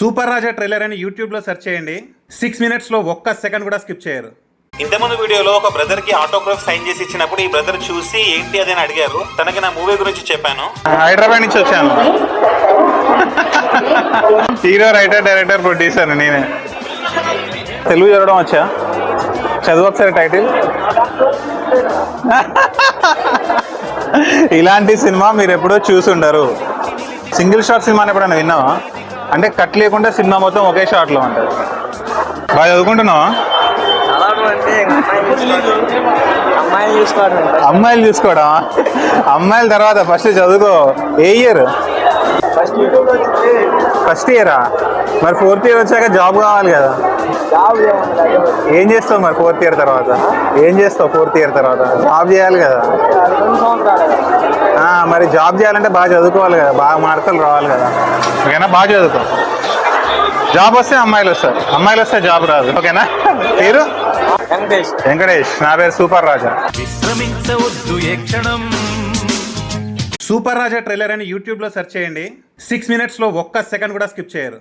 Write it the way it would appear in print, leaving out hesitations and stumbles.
Super రాజా trailer అని YouTube లో search చేయండి. 6 minutes లో ఒక్క సెకండ్ కూడా స్కిప్ చేయరు. ఇంతకుముందు వీడియోలో ఒక బ్రదర్ కి ఆటోగ్రాఫ్ సైన్ చేసి ఇచ్చినప్పుడు ఈ బ్రదర్ చూసి ఏంటి అదని అడిగారు. తనకి నా మూవీ గురించి చెప్పాను. హైదరాబాద్ నుంచి వచ్చాను. హీరో, రైటర్, డైరెక్టర్, ప్రొడ్యూసర్ నేనే. తెలుగు చదవడం వచ్చా? చదువు ఒకసారి టైటిల్. ఇలాంటి సినిమా మీరు ఎప్పుడో చూసుండరు. సింగిల్ షాట్ సినిమా ఎప్పుడైనా విన్నావా? అంటే కట్ లేకుండా సినిమా మొత్తం ఒకే షాట్లో ఉంటుంది. బాగా చదువుకుంటున్నావా? అమ్మాయిలు చూసుకోవడం. అమ్మాయిల తర్వాత ఫస్ట్ చదువుకో. ఏ ఇయర్? ఫస్ట్ ఇయరా? మరి 4th year వచ్చాక జాబ్ కావాలి కదా. ఏం చేస్తావు మరి 4th year తర్వాత? ఏం చేస్తావు 4th year తర్వాత? జాబ్ చేయాలి కదా. మరి జాబ్ చేయాలంటే బాగా చదువుకోవాలి కదా, బాగా మార్కులు రావాలి కదా. ఓకేనా? బాగా చదువుకో. జాబ్ వస్తే అమ్మాయిలు వస్తారు, అమ్మాయిలు వస్తే జాబ్ రాదు. ఓకేనా? పేరు వెంకటేష్. నా పేరు సూపర్ రాజా. సూపర్ రాజా ట్రైలర్ అని యూట్యూబ్ లో సెర్చ్ చేయండి. 6 minutes లో ఒక్క సెకండ్ కూడా స్కిప్ చేయరు.